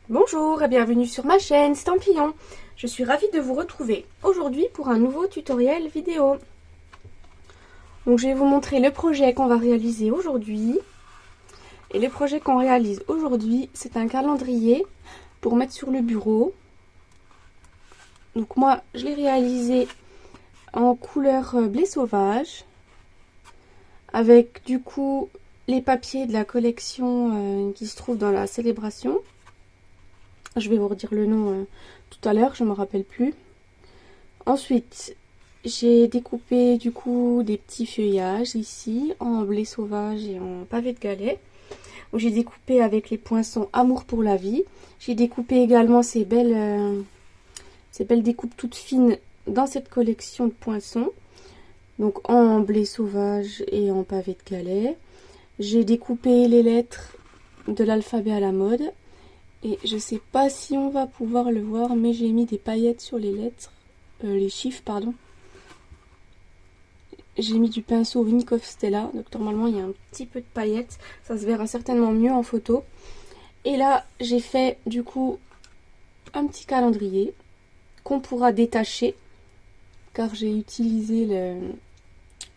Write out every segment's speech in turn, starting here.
Bonjour et bienvenue sur ma chaîne Stampillon. Je suis ravie de vous retrouver aujourd'hui pour un nouveau tutoriel vidéo. Donc je vais vous montrer le projet qu'on va réaliser aujourd'hui. Et le projet qu'on réalise aujourd'hui, c'est un calendrier pour mettre sur le bureau. Donc moi, je l'ai réalisé en couleur blé sauvage, avec du coup les papiers de la collection qui se trouve dans la célébration. Je vais vous redire le nom tout à l'heure, je ne me rappelle plus. Ensuite, j'ai découpé du coup des petits feuillages ici en blé sauvage et en pavé de galets. J'ai découpé avec les poinçons Amour pour la vie. J'ai découpé également ces belles découpes toutes fines dans cette collection de poinçons. Donc en blé sauvage et en pavé de galets. J'ai découpé les lettres de l'alphabet à la mode. Et je sais pas si on va pouvoir le voir, mais j'ai mis des paillettes sur les lettres, les chiffres, pardon. J'ai mis du pinceau Vinicoff Stella, donc normalement il y a un petit peu de paillettes. Ça se verra certainement mieux en photo. Et là, j'ai fait du coup un petit calendrier qu'on pourra détacher, car j'ai utilisé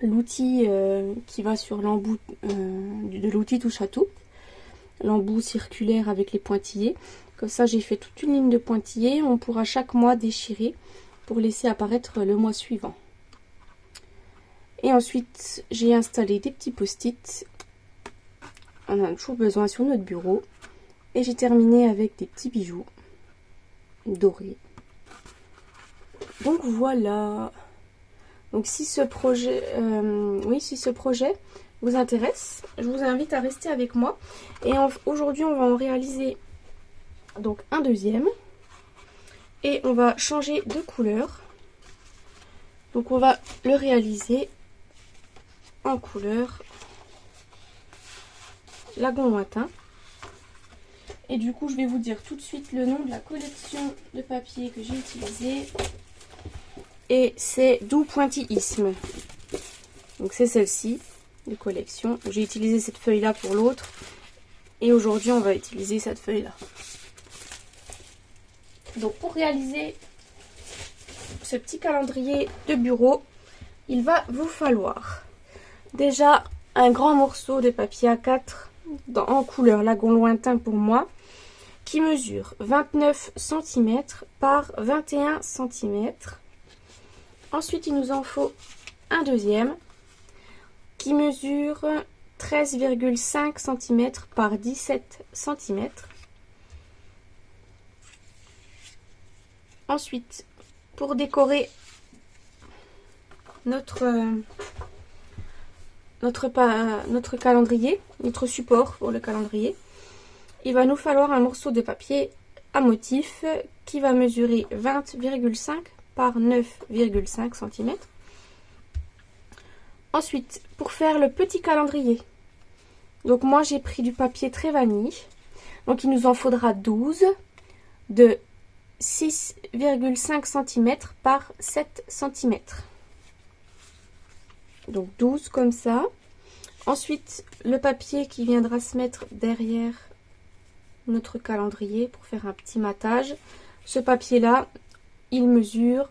l'outil qui va sur l'embout de l'outil touche à tout. L'embout circulaire avec les pointillés. Comme ça, j'ai fait toute une ligne de pointillés. On pourra chaque mois déchirer pour laisser apparaître le mois suivant. Et ensuite, j'ai installé des petits post-it. On en a toujours besoin sur notre bureau. Et j'ai terminé avec des petits bijoux dorés. Donc voilà. Donc si ce projet, vous intéresse, je vous invite à rester avec moi. Et aujourd'hui, on va en réaliser donc un deuxième. Et on va changer de couleur. Donc on va le réaliser en couleur lagon lointain. Et du coup, je vais vous dire tout de suite le nom de la collection de papier que j'ai utilisé. Et c'est Doux Pointillisme. Donc c'est celle-ci de collection. J'ai utilisé cette feuille là pour l'autre. Et aujourd'hui, on va utiliser cette feuille là. Donc pour réaliser ce petit calendrier de bureau, il va vous falloir déjà un grand morceau de papier A4 en couleur lagon lointain pour moi, qui mesure 29 cm par 21 cm. Ensuite, il nous en faut un deuxième qui mesure 13,5 cm par 17 cm. Ensuite, pour décorer notre calendrier, notre support pour le calendrier, il va nous falloir un morceau de papier à motif qui va mesurer 20,5 par 9,5 cm. Ensuite, pour faire le petit calendrier, donc moi j'ai pris du papier très vanille, donc il nous en faudra 12 de 6,5 cm par 7 cm. Donc 12 comme ça. Ensuite, le papier qui viendra se mettre derrière notre calendrier pour faire un petit matage. Ce papier-là, il mesure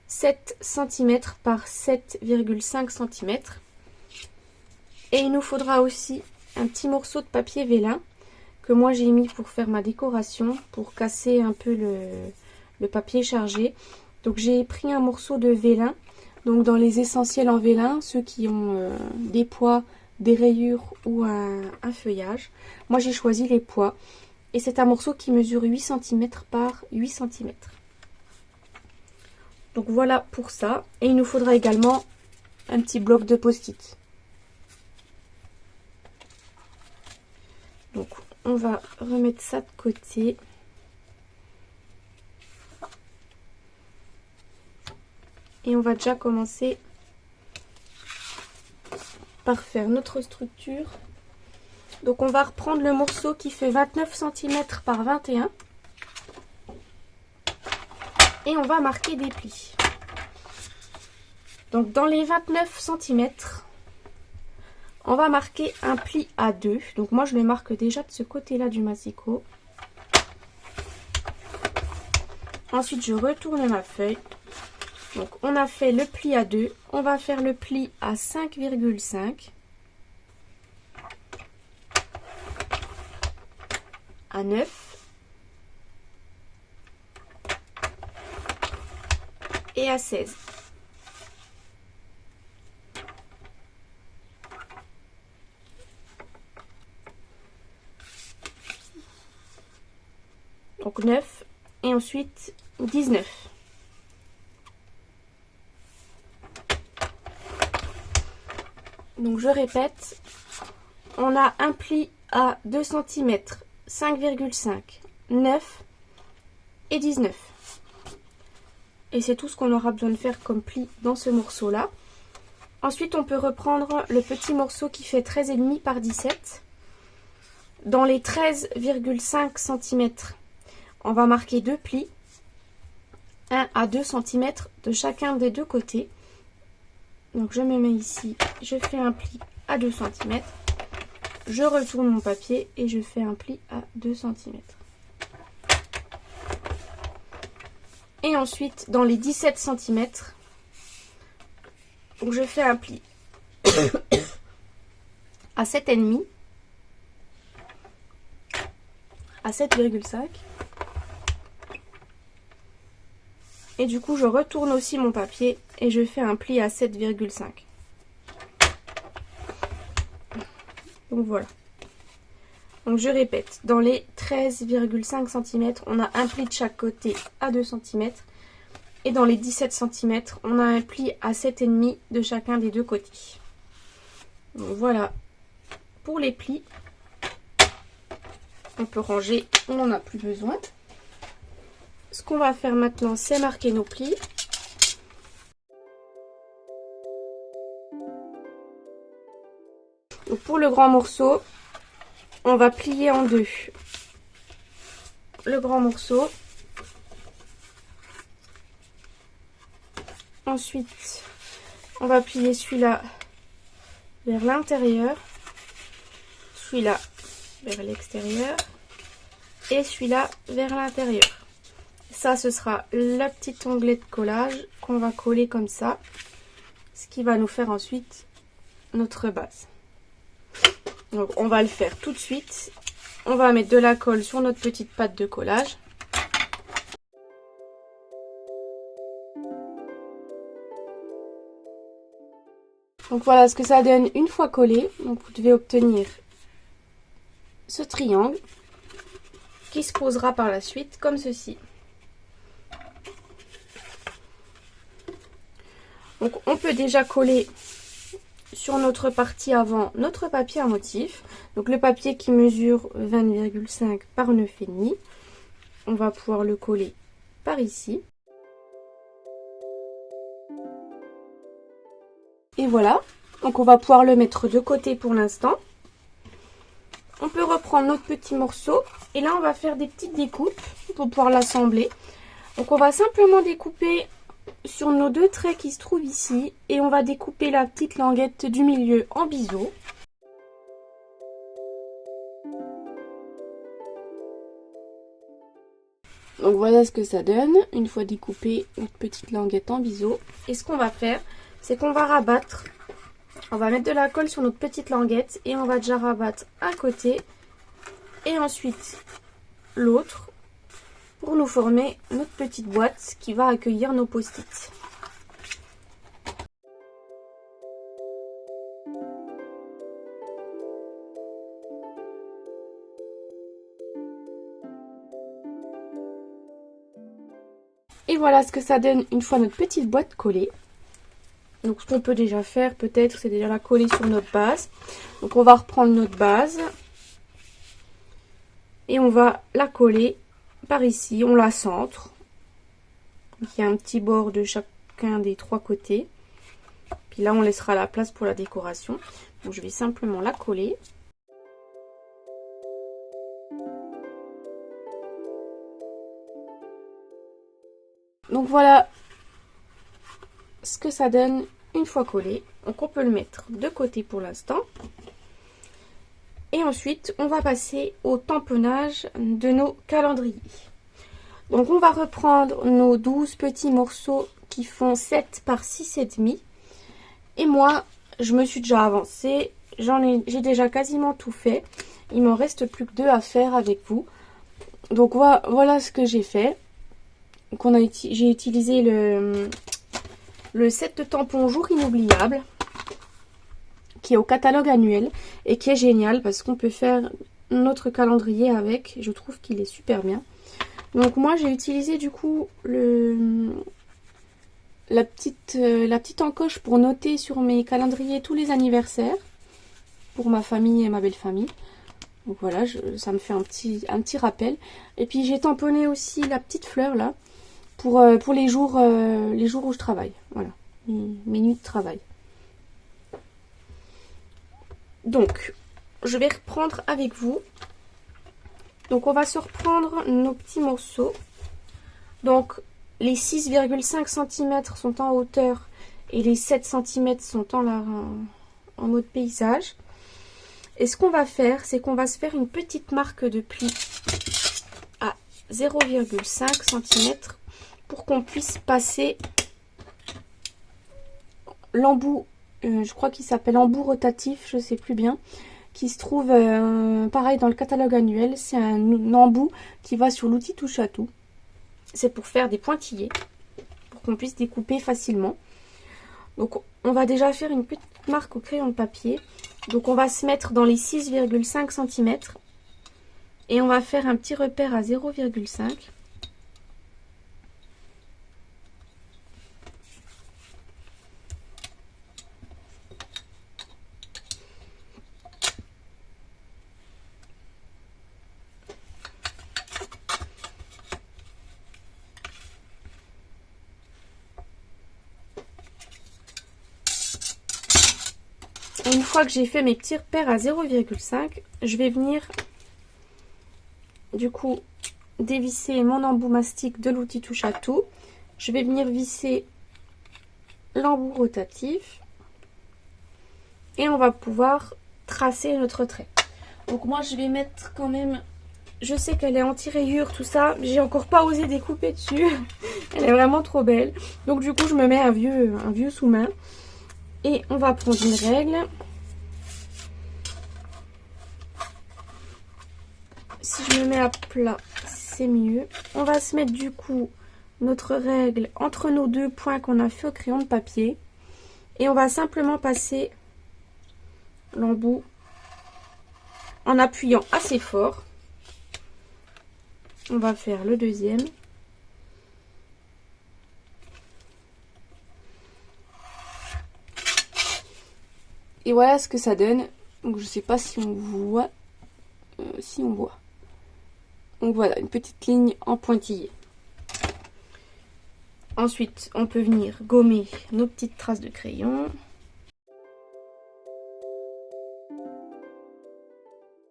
7 cm par 7,5 cm. Et il nous faudra aussi un petit morceau de papier vélin que moi j'ai mis pour faire ma décoration, pour casser un peu le papier chargé. Donc j'ai pris un morceau de vélin. Donc dans les essentiels en vélin, ceux qui ont des pois, des rayures ou un feuillage. Moi j'ai choisi les pois. Et c'est un morceau qui mesure 8 cm par 8 cm. Donc voilà pour ça. Et il nous faudra également un petit bloc de post-it. Donc on va remettre ça de côté. Et on va déjà commencer par faire notre structure. Donc on va reprendre le morceau qui fait 29 cm par 21. Et on va marquer des plis. Donc dans les 29 cm, on va marquer un pli à 2. Donc moi je le marque déjà de ce côté-là du massicot. Ensuite, je retourne ma feuille. Donc, on a fait le pli à 2. On va faire le pli à 5,5. À 9. Et à 16. Donc 9 et ensuite 19. Donc je répète, on a un pli à 2 cm, 5,5, 9 et 19. Et c'est tout ce qu'on aura besoin de faire comme pli dans ce morceau-là. Ensuite, on peut reprendre le petit morceau qui fait 13,5 par 17. Dans les 13,5 cm, on va marquer 2 plis, 1 à 2 cm de chacun des deux côtés. Donc je me mets ici, je fais un pli à 2 cm, je retourne mon papier et je fais un pli à 2 cm. Et ensuite, dans les 17 cm, je fais un pli à 7,5, à 7,5. Et du coup, je retourne aussi mon papier et je fais un pli à 7,5. Donc voilà. Donc je répète, dans les 13,5 cm, on a un pli de chaque côté à 2 cm. Et dans les 17 cm, on a un pli à 7,5 de chacun des deux côtés. Donc voilà pour les plis. On peut ranger, on n'en a plus besoin. Ce qu'on va faire maintenant, c'est marquer nos plis. Donc pour le grand morceau, on va plier en deux le grand morceau. Ensuite, on va plier celui-là vers l'intérieur, celui-là vers l'extérieur et celui-là vers l'intérieur. Ça, ce sera la petite onglet de collage qu'on va coller comme ça, ce qui va nous faire ensuite notre base. Donc on va le faire tout de suite. On va mettre de la colle sur notre petite pâte de collage. Donc voilà ce que ça donne une fois collé. Donc vous devez obtenir ce triangle qui se posera par la suite comme ceci. Donc on peut déjà coller sur notre partie avant notre papier à motif. Donc le papier qui mesure 20,5 par 9,5. On va pouvoir le coller par ici. Et voilà, donc on va pouvoir le mettre de côté pour l'instant. On peut reprendre notre petit morceau et là on va faire des petites découpes pour pouvoir l'assembler. Donc on va simplement découper sur nos deux traits qui se trouvent ici et on va découper la petite languette du milieu en biseau. Donc voilà ce que ça donne une fois découpé notre petite languette en biseau. Et ce qu'on va faire, c'est qu'on va rabattre, on va mettre de la colle sur notre petite languette et on va déjà rabattre un côté et ensuite l'autre pour nous former notre petite boîte qui va accueillir nos post-it. Et voilà ce que ça donne une fois notre petite boîte collée. Donc ce qu'on peut déjà faire peut-être, c'est déjà la coller sur notre base. Donc on va reprendre notre base et on va la coller par ici, on la centre. Il y a un petit bord de chacun des trois côtés. Puis là on laissera la place pour la décoration. Donc je vais simplement la coller. Donc voilà ce que ça donne une fois collé. Donc on peut le mettre de côté pour l'instant. Et ensuite on va passer au tamponnage de nos calendriers. Donc on va reprendre nos 12 petits morceaux qui font 7 par 6,5. Et moi, je me suis déjà avancée. J'ai déjà quasiment tout fait. Il m'en reste plus que 2 à faire avec vous. Donc voilà ce que j'ai fait. J'ai utilisé le set de tampons jour inoubliable, qui est au catalogue annuel et qui est génial parce qu'on peut faire notre calendrier avec. Je trouve qu'il est super bien. Donc moi j'ai utilisé du coup la petite encoche pour noter sur mes calendriers tous les anniversaires pour ma famille et ma belle famille. Donc voilà, ça me fait un petit rappel. Et puis j'ai tamponné aussi la petite fleur là pour les jours où je travaille. Voilà, mes nuits de travail. Donc je vais reprendre avec vous. Donc on va se reprendre nos petits morceaux. Donc les 6,5 cm sont en hauteur et les 7 cm sont en mode paysage. Et ce qu'on va faire, c'est qu'on va se faire une petite marque de pli à 0,5 cm pour qu'on puisse passer l'embout, je crois qu'il s'appelle embout rotatif, je sais plus bien, qui se trouve pareil dans le catalogue annuel. C'est un embout qui va sur l'outil touche à tout. C'est pour faire des pointillés, pour qu'on puisse découper facilement. Donc on va déjà faire une petite marque au crayon de papier. Donc on va se mettre dans les 6,5 cm et on va faire un petit repère à 0,5. Une fois que j'ai fait mes petits repères à 0,5, je vais venir du coup dévisser mon embout mastic de l'outil touche à tout. Je vais venir visser l'embout rotatif et on va pouvoir tracer notre trait. Donc moi je vais mettre quand même, je sais qu'elle est anti-rayure tout ça, j'ai encore pas osé découper dessus. Elle est vraiment trop belle. Donc du coup je me mets un vieux sous-main. Et on va prendre une règle. Si je me mets à plat, c'est mieux. On va se mettre du coup notre règle entre nos deux points qu'on a fait au crayon de papier. Et on va simplement passer l'embout en appuyant assez fort. On va faire le deuxième. Et voilà ce que ça donne. Donc je sais pas si on voit. Si on voit. Donc voilà, une petite ligne en pointillé. Ensuite, on peut venir gommer nos petites traces de crayon.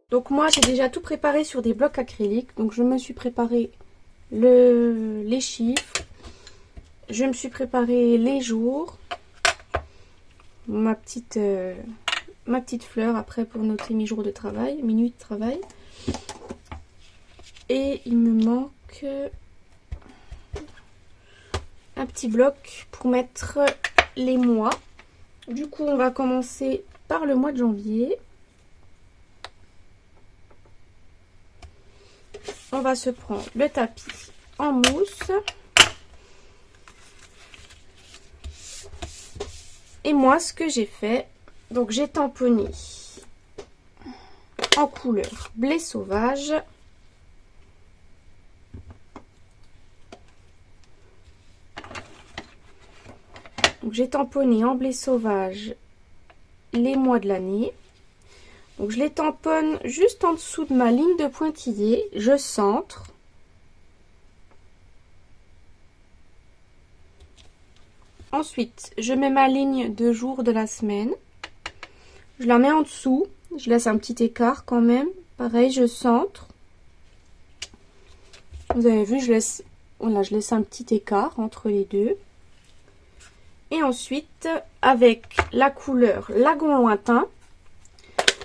Donc moi, j'ai déjà tout préparé sur des blocs acryliques. Donc je me suis préparé les chiffres. Je me suis préparé les jours. Ma petite fleur après pour noter mes jours de travail, mes nuits de travail. Et il me manque un petit bloc pour mettre les mois. Du coup, on va commencer par le mois de janvier. On va se prendre le tapis en mousse. Et moi, ce que j'ai fait, donc j'ai tamponné en couleur blé sauvage. Donc j'ai tamponné en blé sauvage les mois de l'année. Donc je les tamponne juste en dessous de ma ligne de pointillé. Je centre. Ensuite, je mets ma ligne de jour de la semaine. Je la mets en dessous. Je laisse un petit écart quand même. Pareil, je centre. Vous avez vu, je laisse un petit écart entre les deux. Et ensuite, avec la couleur lagon lointain,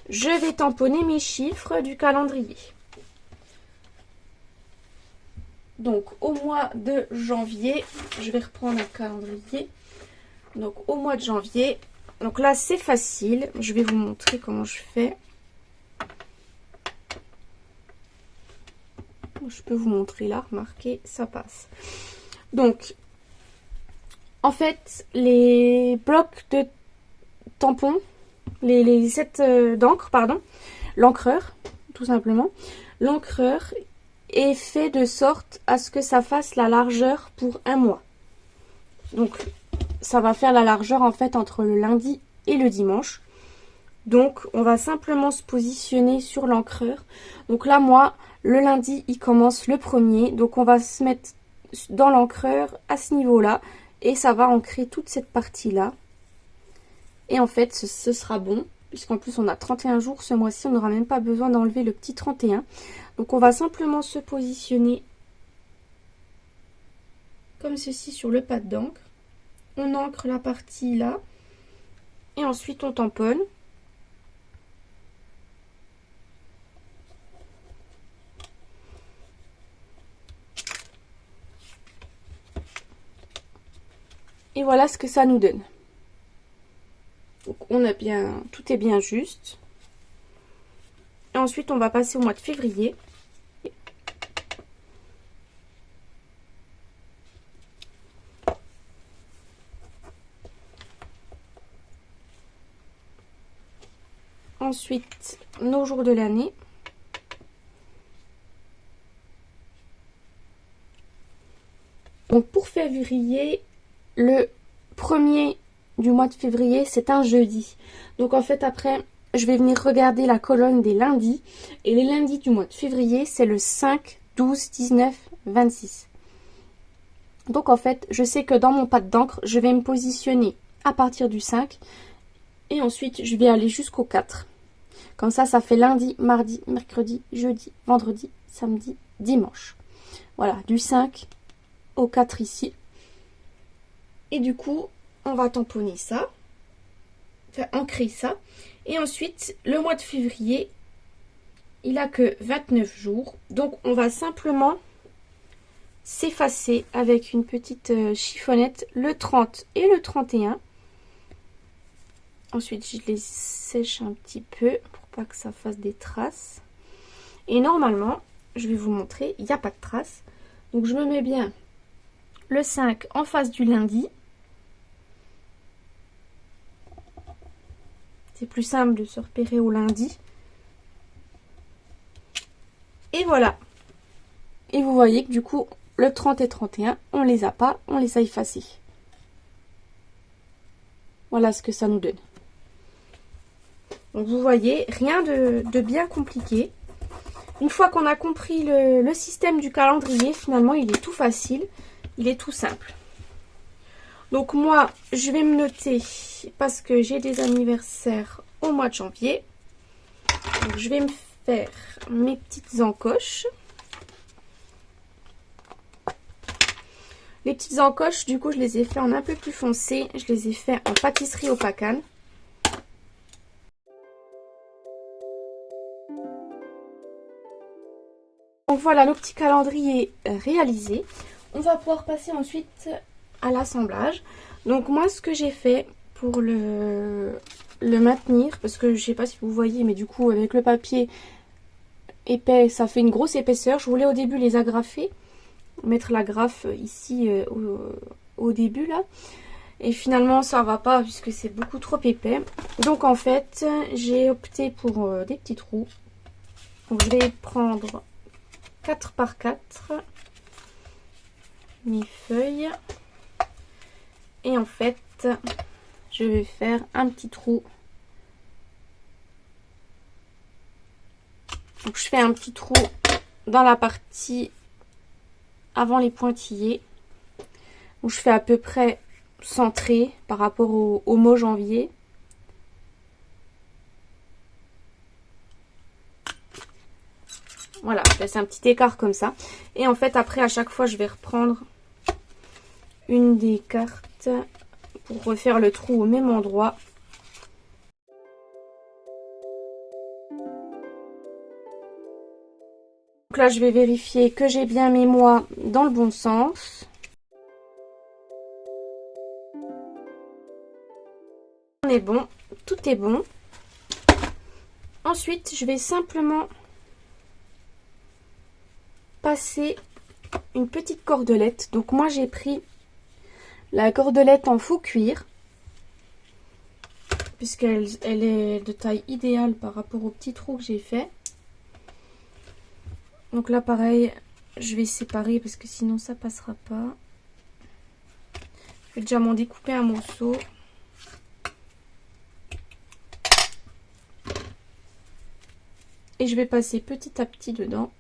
je vais tamponner mes chiffres du calendrier. Donc au mois de janvier, je vais reprendre un calendrier. Donc au mois de janvier, donc là c'est facile, je vais vous montrer comment je fais. Je peux vous montrer là, remarquez, ça passe. Donc, en fait, les blocs de tampons, les sets d'encre, pardon, l'encreur, tout simplement. L'encreur est fait de sorte à ce que ça fasse la largeur pour un mois. Donc, ça va faire la largeur en fait entre le lundi et le dimanche. Donc, on va simplement se positionner sur l'encreur. Donc là, moi, le lundi, il commence le 1er. Donc, on va se mettre dans l'encreur à ce niveau-là. Et ça va ancrer toute cette partie-là. Et en fait, ce sera bon. Puisqu'en plus, on a 31 jours ce mois-ci. On n'aura même pas besoin d'enlever le petit 31. Donc, on va simplement se positionner comme ceci sur le pad d'encre. On ancre la partie là. Et ensuite, on tamponne. Et voilà ce que ça nous donne. Donc on a bien, tout est bien juste. Et ensuite on va passer au mois de février. Ensuite nos jours de l'année. Donc pour février, le 1er du mois de février, c'est un jeudi. Donc en fait après, je vais venir regarder la colonne des lundis. Et les lundis du mois de février, c'est le 5, 12, 19, 26. Donc en fait, je sais que dans mon pad d'encre, je vais me positionner à partir du 5. Et ensuite, je vais aller jusqu'au 4. Comme ça, ça fait lundi, mardi, mercredi, jeudi, vendredi, samedi, dimanche. Voilà, du 5 au 4 ici. Et du coup, on va tamponner ça. Enfin, ancrer ça. Et ensuite, le mois de février, il a que 29 jours. Donc, on va simplement s'effacer avec une petite chiffonnette le 30 et le 31. Ensuite, je les sèche un petit peu pour pas que ça fasse des traces. Et normalement, je vais vous montrer, il n'y a pas de traces. Donc, je me mets bien le 5 en face du lundi. C'est plus simple de se repérer au lundi. Et voilà. Et vous voyez que du coup, le 30 et 31, on les a pas, on les a effacés. Voilà ce que ça nous donne. Donc vous voyez, rien de bien compliqué. Une fois qu'on a compris le système du calendrier, finalement, il est tout facile. Il est tout simple. Donc moi, je vais me noter, parce que j'ai des anniversaires au mois de janvier. Donc je vais me faire mes petites encoches. Les petites encoches, du coup, je les ai fait en un peu plus foncé. Je les ai fait en pâtisserie au Pacane. Donc voilà nos petits calendriers réalisés. On va pouvoir passer ensuite à l'assemblage. Donc moi ce que j'ai fait pour le maintenir, parce que je sais pas si vous voyez, mais du coup avec le papier épais, ça fait une grosse épaisseur. Je voulais au début les agrafer, mettre l'agrafe ici au début là. Et finalement ça va pas puisque c'est beaucoup trop épais. Donc en fait j'ai opté pour des petits trous. Donc je vais prendre 4 par 4 mes feuilles et en fait je vais faire un petit trou. Donc je fais un petit trou dans la partie avant les pointillés où je fais à peu près centré par rapport au mot janvier. Voilà, je laisse un petit écart comme ça. Et en fait, après, à chaque fois, je vais reprendre une des cartes pour refaire le trou au même endroit. Donc là, je vais vérifier que j'ai bien mes mois dans le bon sens. On est bon, tout est bon. Ensuite, je vais simplement passer une petite cordelette. Donc moi, j'ai pris la cordelette en faux cuir, puisqu'elle est de taille idéale par rapport au petit trou que j'ai fait. Donc là, pareil, je vais séparer parce que sinon ça passera pas. Je vais déjà m'en découper un morceau. Et je vais passer petit à petit dedans.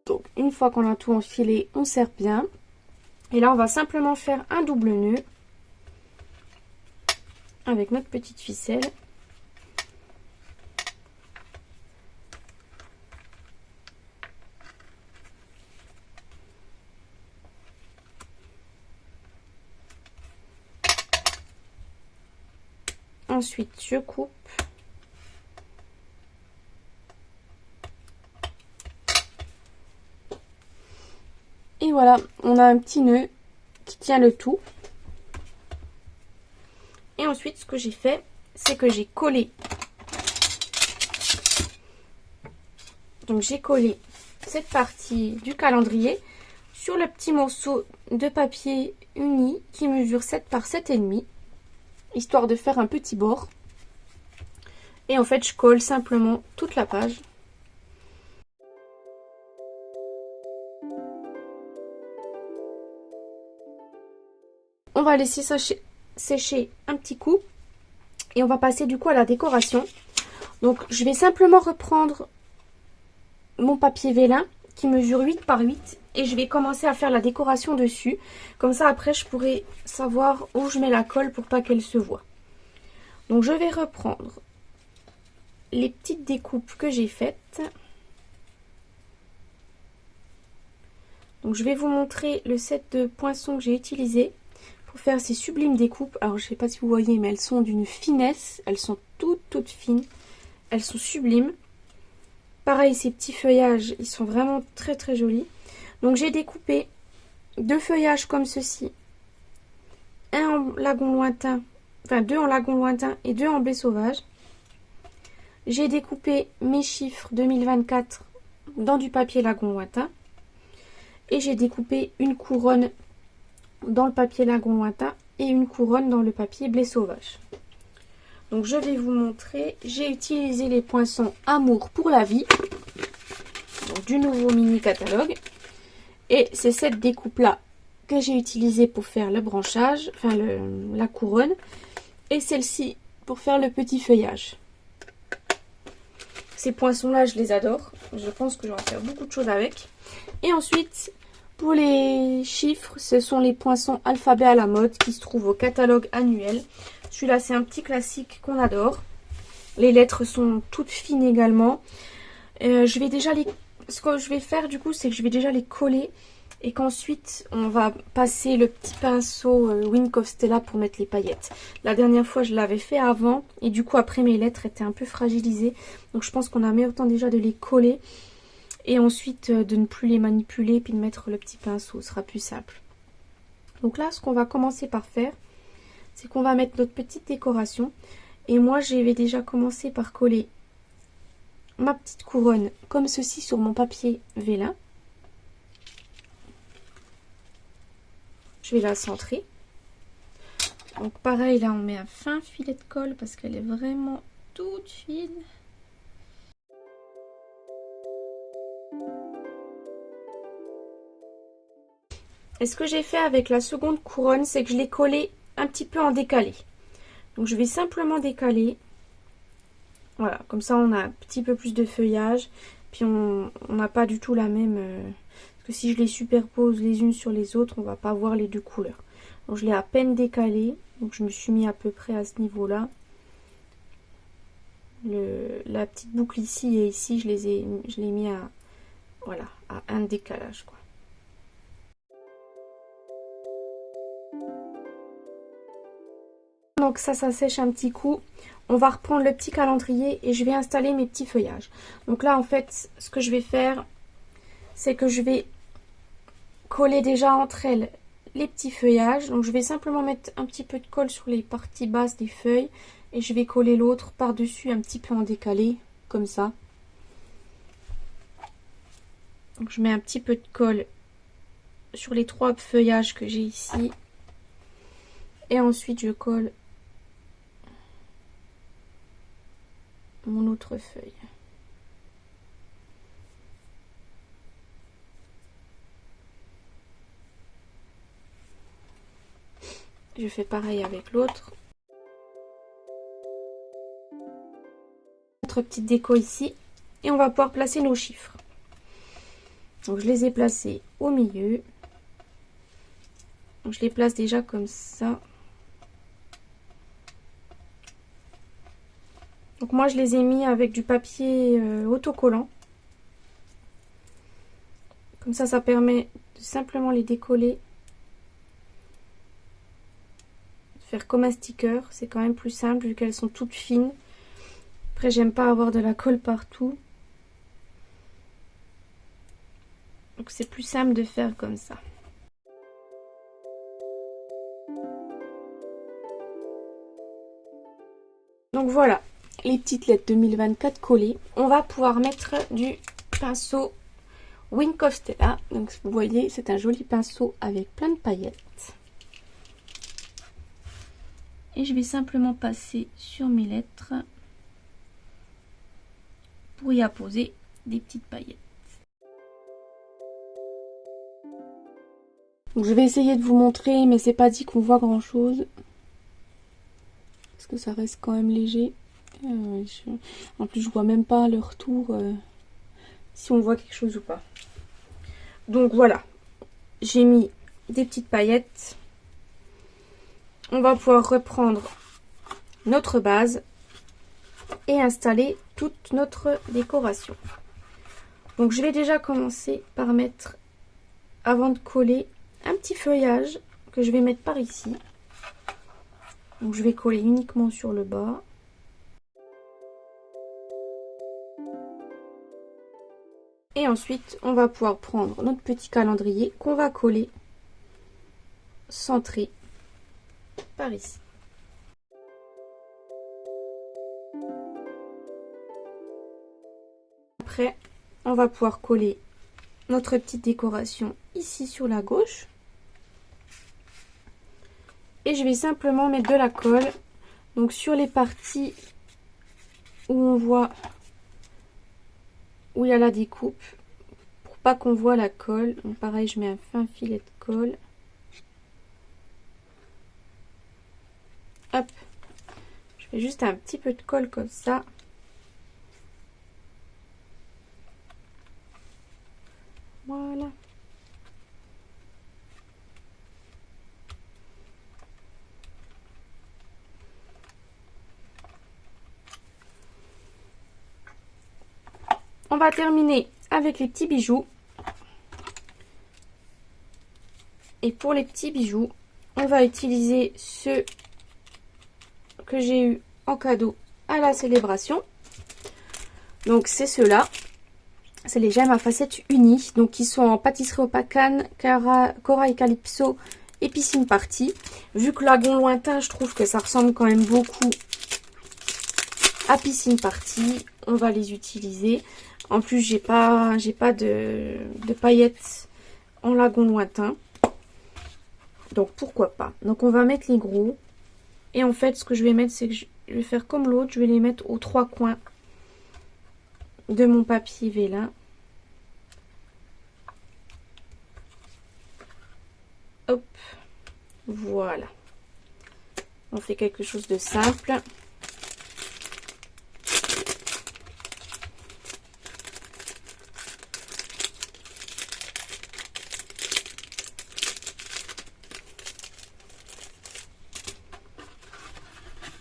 Donc une fois qu'on a tout enfilé, on serre bien. Et là, on va simplement faire un double nœud avec notre petite ficelle. Ensuite, je coupe. Et voilà, on a un petit nœud qui tient le tout. Et ensuite, ce que j'ai fait, c'est que j'ai collé. Donc, j'ai collé cette partie du calendrier sur le petit morceau de papier uni qui mesure 7 par 7,5, histoire de faire un petit bord. Et en fait, je colle simplement toute la page. On va laisser sécher un petit coup et on va passer du coup à la décoration. Donc je vais simplement reprendre mon papier vélin qui mesure 8 par 8 et je vais commencer à faire la décoration dessus. Comme ça après je pourrai savoir où je mets la colle pour pas qu'elle se voie. Donc je vais reprendre les petites découpes que j'ai faites. Donc je vais vous montrer le set de poinçons que j'ai utilisé pour faire ces sublimes découpes. Alors je sais pas si vous voyez, mais elles sont d'une finesse, elles sont toutes fines, elles sont sublimes. Pareil, ces petits feuillages, ils sont vraiment très jolis. Donc j'ai découpé deux feuillages comme ceci, un en lagon lointain, enfin deux en lagon lointain et deux en blé sauvage. J'ai découpé mes chiffres 2024 dans du papier lagon lointain et j'ai découpé une couronne dans le papier lagon lointain et une couronne dans le papier blé sauvage. Donc je vais vous montrer, j'ai utilisé les poinçons Amour pour la vie, donc du nouveau mini catalogue, et c'est cette découpe là que j'ai utilisée pour faire le branchage, enfin la couronne, et celle-ci pour faire le petit feuillage. Ces poinçons là je les adore, je pense que je vais en faire beaucoup de choses avec. Et ensuite pour les chiffres, ce sont les poinçons alphabet à la mode qui se trouvent au catalogue annuel. Celui-là, c'est un petit classique qu'on adore. Les lettres sont toutes fines également. Ce que je vais faire du coup, c'est que je vais déjà les coller et qu'ensuite on va passer le petit pinceau Wink of Stella pour mettre les paillettes. La dernière fois, je l'avais fait avant et du coup après mes lettres étaient un peu fragilisées. Donc je pense qu'on a meilleur temps déjà de les coller. Et ensuite de ne plus les manipuler puis de mettre le petit pinceau, ce sera plus simple. Donc là, ce qu'on va commencer par faire, c'est qu'on va mettre notre petite décoration. Et moi, je vais déjà commencer par coller ma petite couronne comme ceci sur mon papier vélin. Je vais la centrer. Donc pareil, là on met un fin filet de colle parce qu'elle est vraiment toute fine. Et ce que j'ai fait avec la seconde couronne, c'est que je l'ai collée un petit peu en décalé. Donc je vais simplement décaler. Voilà, comme ça on a un petit peu plus de feuillage. Puis on n'a pas du tout la même... parce que si je les superpose les unes sur les autres, on va pas voir les deux couleurs. Donc je l'ai à peine décalé. Donc je me suis mis à peu près à ce niveau-là. La petite boucle ici et ici, je l'ai mis à, voilà, à un décalage, quoi. Donc ça sèche un petit coup. On va reprendre le petit calendrier et je vais installer mes petits feuillages. Donc là en fait ce que je vais faire, c'est que je vais coller déjà entre elles les petits feuillages. Donc je vais simplement mettre un petit peu de colle sur les parties basses des feuilles et je vais coller l'autre par dessus un petit peu en décalé comme ça. Donc je mets un petit peu de colle sur les 3 feuillages que j'ai ici et ensuite je colle mon autre feuille. Je fais pareil avec l'autre. Notre petite déco ici et on va pouvoir placer nos chiffres. Donc je les ai placés au milieu. Donc je les place déjà comme ça. Donc moi je les ai mis avec du papier autocollant. Comme ça permet de simplement les décoller. De faire comme un sticker, c'est quand même plus simple vu qu'elles sont toutes fines. Après j'aime pas avoir de la colle partout. Donc c'est plus simple de faire comme ça. Donc voilà, les petites lettres 2024 collées. On va pouvoir mettre du pinceau Wink of Stella. Donc vous voyez, c'est un joli pinceau avec plein de paillettes. Et je vais simplement passer sur mes lettres pour y apposer des petites paillettes. Donc je vais essayer de vous montrer, mais c'est pas dit qu'on voit grand chose. Parce que ça reste quand même léger. En plus je vois même pas le retour si on voit quelque chose ou pas. Donc voilà, j'ai mis des petites paillettes. On va pouvoir reprendre notre base et installer toute notre décoration. Donc je vais déjà commencer par mettre, avant de coller, un petit feuillage que je vais mettre par ici. Donc je vais coller uniquement sur le bas. Et ensuite, on va pouvoir prendre notre petit calendrier qu'on va coller centré par ici. Après, on va pouvoir coller notre petite décoration ici sur la gauche. Et je vais simplement mettre de la colle donc sur les parties où on voit où il y a la découpe pour pas qu'on voit la colle. Donc pareil, je mets un fin filet de colle. Hop, je fais juste un petit peu de colle comme ça. Voilà. On va terminer avec les petits bijoux. Et pour les petits bijoux, on va utiliser ceux que j'ai eu en cadeau à la célébration. Donc c'est ceux-là. C'est les gemmes à facettes unies. Donc qui sont en pâtisserie opacane, corail calypso et piscine party. Vu que lagon lointain, je trouve que ça ressemble quand même beaucoup à piscine party. On va les utiliser. En plus, j'ai pas de paillettes en lagon lointain. Donc pourquoi pas. Donc on va mettre les gros. Et en fait, ce que je vais mettre, c'est que je vais faire comme l'autre. Je vais les mettre aux 3 coins de mon papier vélin. Hop. Voilà. On fait quelque chose de simple.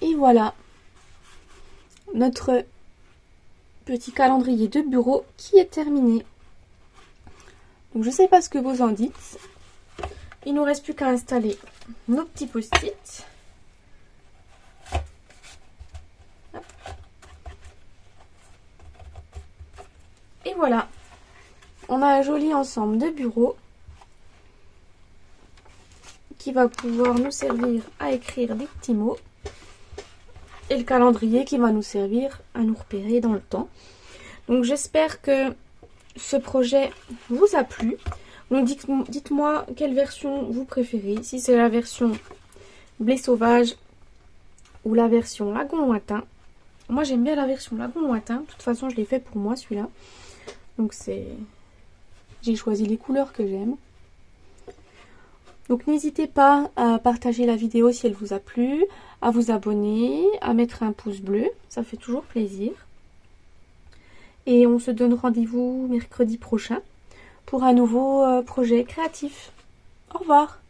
Et voilà notre petit calendrier de bureau qui est terminé. Donc je sais pas ce que vous en dites. Il nous reste plus qu'à installer nos petits post-it. Et voilà, on a un joli ensemble de bureaux qui va pouvoir nous servir à écrire des petits mots. Et le calendrier qui va nous servir à nous repérer dans le temps. Donc j'espère que ce projet vous a plu. Donc dites-moi quelle version vous préférez. Si c'est la version blé sauvage ou la version lagon lointain. Moi j'aime bien la version lagon lointain. De toute façon je l'ai fait pour moi celui-là. Donc j'ai choisi les couleurs que j'aime. Donc n'hésitez pas à partager la vidéo si elle vous a plu, à vous abonner, à mettre un pouce bleu, ça fait toujours plaisir. Et on se donne rendez-vous mercredi prochain pour un nouveau projet créatif. Au revoir!